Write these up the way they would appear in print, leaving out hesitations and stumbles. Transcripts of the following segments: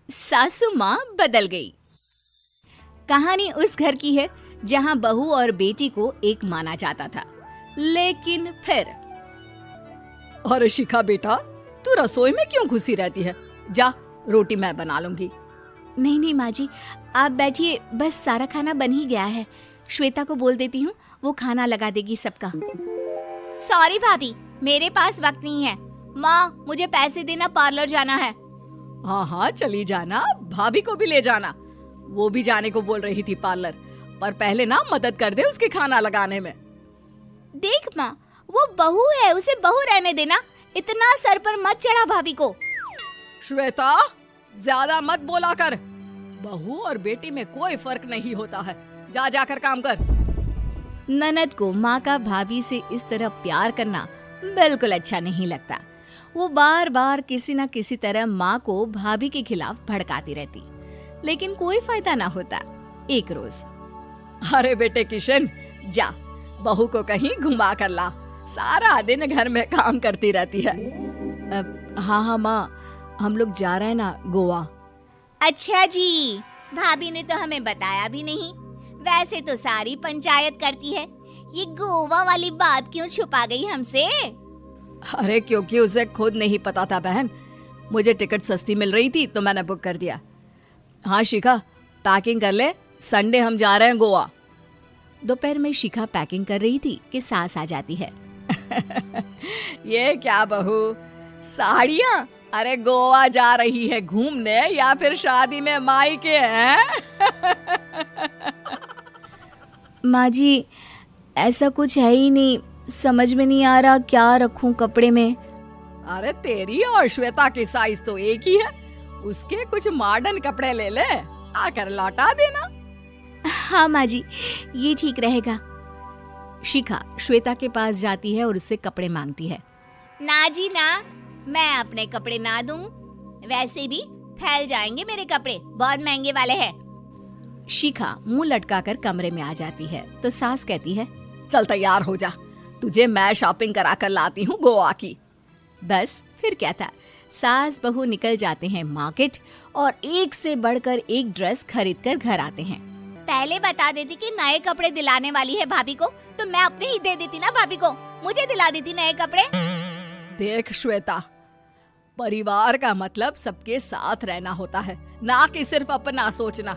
सासू माँ बदल गई। कहानी उस घर की है जहाँ बहू और बेटी को एक माना जाता था, लेकिन फिर अरे शिखा बेटा, तू रसोई में क्यों घुसी रहती है? जा, रोटी मैं बना लूंगी। नहीं नहीं माँ जी, आप बैठिए, बस सारा खाना बन ही गया है। श्वेता को बोल देती हूँ, वो खाना लगा देगी सबका। सॉरी भाभी, मेरे पास वक्त नहीं है। माँ, मुझे पैसे देना, पार्लर जाना है। हाँ हाँ चली जाना, भाभी को भी ले जाना। वो भी जाने को बोल रही थी पार्लर, पर पहले ना मदद कर दे उसके खाना लगाने में। देख माँ, वो बहू है, उसे बहू रहने देना, इतना सर पर मत चढ़ा भाभी को। श्वेता, ज्यादा मत बोला कर। बहू और बेटी में कोई फर्क नहीं होता है। जा जाकर काम कर। ननद को माँ का भाभी से इस तरह प्यार करना बिल्कुल अच्छा नहीं लगता। वो बार बार किसी न किसी तरह माँ को भाभी के खिलाफ भड़काती रहती, लेकिन कोई फायदा ना होता। एक रोज, अरे बेटे किशन, जा बहू को कहीं घुमा कर ला, सारा दिन घर में काम करती रहती है। हाँ हाँ माँ, हम लोग जा रहे हैं ना गोवा। अच्छा जी, भाभी ने तो हमें बताया भी नहीं। वैसे तो सारी पंचायत करती है, ये गोवा वाली बात क्यों छुपा गई हमसे? अरे क्योंकि उसे खुद नहीं पता था बहन। मुझे टिकट सस्ती मिल रही थी तो मैंने बुक कर दिया। हाँ शिखा, पैकिंग कर ले, संडे हम जा रहे हैं गोवा। दोपहर में शिखा पैकिंग कर रही थी कि सास आ जाती है। ये क्या बहू, साड़ियाँ? अरे गोवा जा रही है घूमने या फिर शादी में मायके हैं? माँ जी, ऐसा कुछ है ही नहीं, समझ में नहीं आ रहा क्या रखूं कपड़े में। अरे तेरी और श्वेता की साइज तो एक ही है, उसके कुछ मॉडर्न कपड़े ले ले, आकर लौटा देना। हाँ माँ जी, ये ठीक रहेगा। शिखा श्वेता के पास जाती है और उससे कपड़े मांगती है। ना जी ना, मैं अपने कपड़े ना दूं, वैसे भी फैल जाएंगे मेरे कपड़े, बहुत महंगे वाले हैं। शिखा मुंह लटकाकर कमरे में आ जाती है तो सास कहती है, चल तैयार हो जा, तुझे मैं शॉपिंग करा कर लाती हूँ गोवा की। बस फिर क्या था, सास बहू निकल जाते हैं मार्केट और एक से बढ़कर एक ड्रेस खरीद कर घर आते हैं। पहले बता देती कि नए कपड़े दिलाने वाली है भाभी को, तो मैं अपने ही दे देती ना भाभी को, मुझे दिला देती नए कपड़े। देख श्वेता, परिवार का मतलब सबके साथ रहना होता है, ना कि सिर्फ अपना सोचना।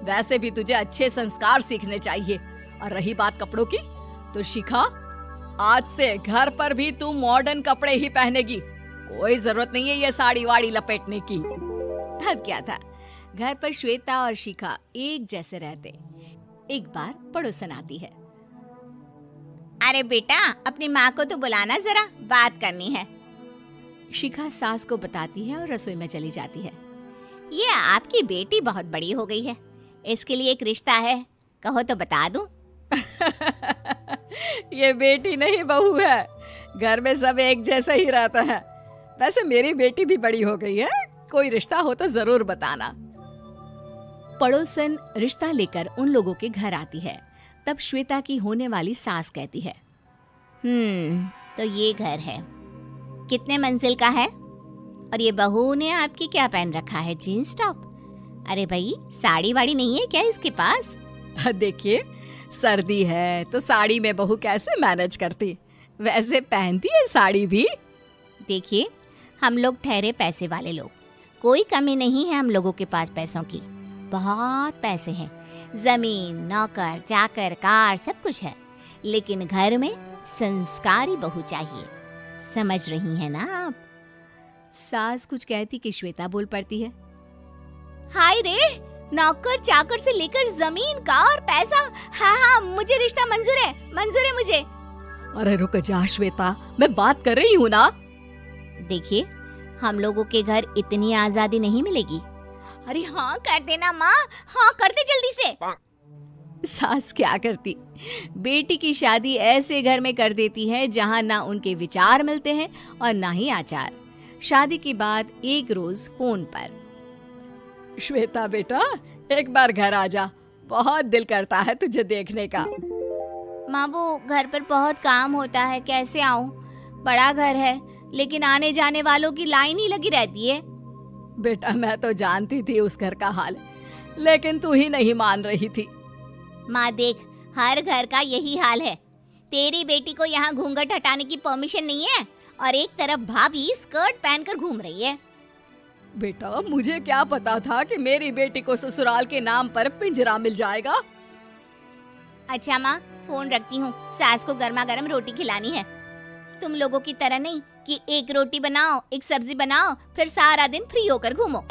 वैसे भी तुझे अच्छे संस्कार सीखने चाहिए। और रही बात कपड़ों की, तो शिखा, आज से घर पर भी तू मॉडर्न कपड़े ही पहनेगी। कोई जरूरत नहीं है ये साड़ी वाड़ी लपेटने की। अब क्या था, घर पर श्वेता और शिखा एक जैसे रहते। एक बार पड़ोसन आती है। अरे बेटा, अपनी माँ को तो बुलाना जरा, बात करनी है। शिखा सास को बताती है और रसोई में चली जाती है। ये आपकी बेटी बहुत बड़ी हो गई है, इसके लिए एक रिश्ता है, कहो तो बता दूं। ये बेटी नहीं बहू है, घर में सब एक जैसा ही रहता है। वैसे मेरी बेटी भी बड़ी हो गई है, कोई रिश्ता हो तो जरूर बताना। पड़ोसन रिश्ता लेकर उन लोगों के घर आती है। तब श्वेता की होने वाली सास कहती है, तो ये घर है, कितने मंजिल का है? और ये बहू ने आपकी क्या पहन रखा है, जीन्स टॉप? अरे भाई, साड़ी वाड़ी नहीं है क्या इसके पास? देखिए, सर्दी है तो साड़ी में बहू कैसे मैनेज करती, वैसे पहनती है साड़ी भी। देखिए, हम लोग ठहरे पैसे वाले लोग, कोई कमी नहीं है हम लोगों के पास पैसों की, बहुत पैसे हैं, जमीन, नौकर चाकर, कार, सब कुछ है, लेकिन घर में संस्कारी बहू चाहिए, समझ रही हैं ना आप? सास कुछ कहती कि श्वेता बोल पड़ती है, हाय रे, नौकर चाकर से लेकर जमीन, कार, पैसा, हाँ हाँ मुझे रिश्ता मंजूर है मुझे। अरे रुक जा श्वेता, मैं बात कर रही हूँ ना। देखिए, हम लोगों के घर इतनी आजादी नहीं मिलेगी। अरे हाँ कर देना माँ, हाँ कर दे जल्दी से। सास क्या करती, बेटी की शादी ऐसे घर में कर देती है जहाँ ना उनके विचार मिलते हैं और ना ही आचार। शादी के बाद एक रोज फोन पर, श्वेता बेटा, एक बार घर आ जा, बहुत दिल करता है तुझे देखने का। माँ, वो घर पर बहुत काम होता है, कैसे आऊँ? बड़ा घर है, लेकिन आने जाने वालों की लाइन ही लगी रहती है। बेटा मैं तो जानती थी उस घर का हाल, लेकिन तू ही नहीं मान रही थी। माँ देख, हर घर का यही हाल है। तेरी बेटी को यहाँ घूंघट हटाने की परमिशन नहीं है और एक तरफ भाभी स्कर्ट पहनकर घूम रही है। बेटा मुझे क्या पता था कि मेरी बेटी को ससुराल के नाम पर पिंजरा मिल जाएगा। अच्छा माँ, फोन रखती हूँ, सास को गर्मा गर्म रोटी खिलानी है। तुम लोगों की तरह नहीं कि एक रोटी बनाओ, एक सब्जी बनाओ, फिर सारा दिन फ्री होकर घूमो।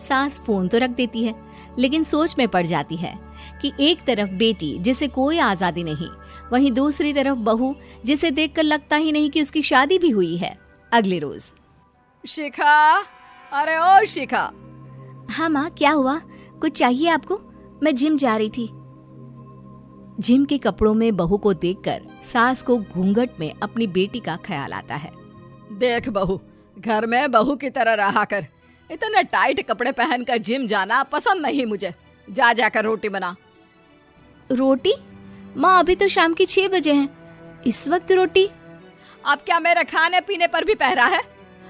सास फोन तो रख देती है, लेकिन सोच में पड़ जाती है कि एक तरफ बेटी जिसे कोई आजादी नहीं, वहीं दूसरी तरफ बहू जिसे देखकर लगता ही नहीं कि उसकी शादी भी हुई है। अगले रोज। शिखा, अरे ओ शिखा। हाँ माँ, क्या हुआ? कुछ चाहिए आपको? मैं जिम जा रही थी। जिम के कपड़ों में बहू को देखकर सास को घूंघट में अपनी बेटी का ख्याल आता है। देख बहू, घर में बहू की तरह रहा कर। इतने टाइट कपड़े पहनकर जिम जाना पसंद नहीं मुझे। जा जाकर रोटी बना। रोटी? माँ अभी तो शाम के 6 बजे हैं, इस वक्त रोटी? अब क्या मेरे खाने पीने पर भी पहरा है?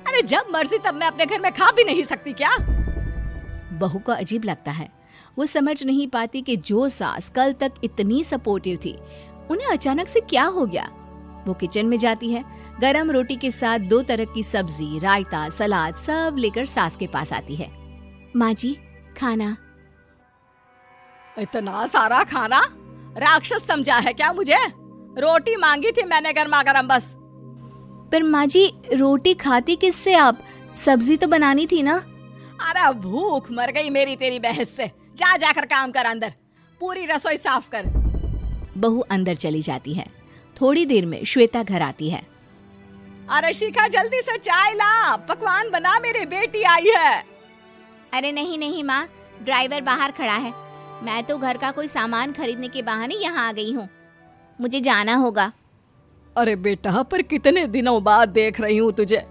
अरे जब मर्जी तब मैं अपने घर में खा भी नहीं सकती क्या? बहू को अजीब लगता है। वो समझ नहीं पाती कि जो सास कल तक इतनी सपोर्टिव थी, उन्हें अचानक से क्या हो गया। वो किचन में जाती है, गरम रोटी के साथ 2 तरह की सब्जी, रायता, सलाद सब लेकर सास के पास आती है। माँ जी, खाना। इतना सारा खाना? राक्षस समझा है क्या मुझे? रोटी मांगी थी मैंने गर्मा गर्म बस। पर माँ जी, रोटी खाती किससे आप? सब्जी तो बनानी थी ना। अरे भूख मर गई मेरी तेरी बहस से। जा जाकर काम कर, अंदर पूरी रसोई साफ कर। बहू अंदर चली जाती है। थोड़ी देर में श्वेता घर आती है। अरे शिखा जल्दी से चाय ला, पकवान बना, मेरी बेटी आई है। अरे नहीं नहीं माँ, ड्राइवर बाहर खड़ा है। मैं तो घर का कोई सामान खरीदने के बहाने यहाँ आ गई हूँ, मुझे जाना होगा। अरे बेटा, पर कितने दिनों बाद देख रही हूँ तुझे,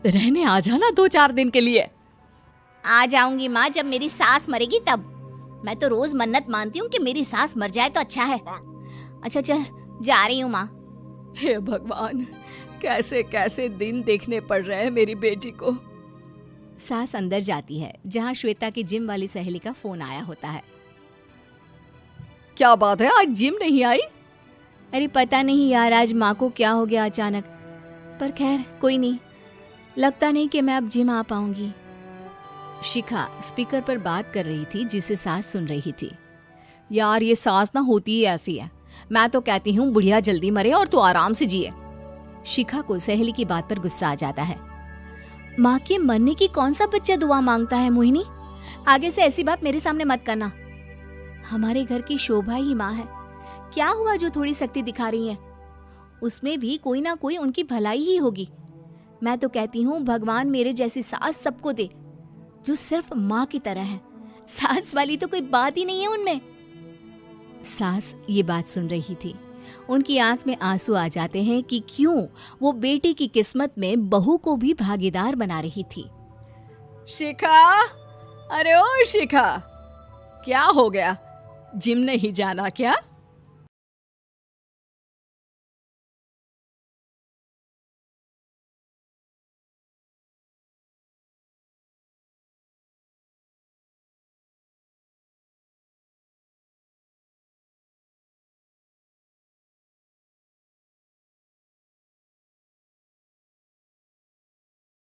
रहने आ जाना 2-4 दिन के लिए। आ जाऊंगी माँ, जब मेरी सास मरेगी तब। मैं तो रोज मन्नत मानती हूँ कि मेरी सास मर जाए तो अच्छा है। अच्छा चल, जा रही हूँ माँ। हे भगवान, कैसे कैसे दिन देखने पड़ रहे हैं मेरी बेटी को। सास अंदर जाती है, जहाँ श्वेता की जिम वाली सहेली का फोन आया होता है। क्या बात है, आज जिम नहीं आई? अरे पता नहीं यार, आज माँ को क्या हो गया अचानक। पर खैर कोई नहीं, लगता नहीं कि मैं अब जिम आ पाऊंगी। शिखा स्पीकर पर बात कर रही थी, जिसे सास सुन रही थी। यार ये सास ना होती ही ऐसी है। मैं तो कहती हूँ बुढ़िया जल्दी मरे और तू आराम से जिए। शिखा को सहेली की बात पर गुस्सा आ जाता है। माँ के मरने की कौन सा बच्चा दुआ मांगता है मोहिनी? आगे से ऐसी बात मेरे सामने मत करना। हमारे घर की शोभा ही माँ है। क्या हुआ जो थोड़ी सख्ती दिखा रही है? उसमें भी कोई ना कोई उनकी भलाई ही होगी। मैं तो कहती हूँ भगवान मेरे जैसी सास सबको दे, जो सिर्फ माँ की तरह है। सास वाली तो कोई बात ही नहीं है उनमें। सास ये बात सुन रही थी। उनकी आंख में आंसू आ जाते हैं कि क्यों वो बेटी की किस्मत में बहू को भी भागीदार बना रही थी। शिखा, अरे ओ शिखा, क्या हो गया? जिम नहीं जाना क्या?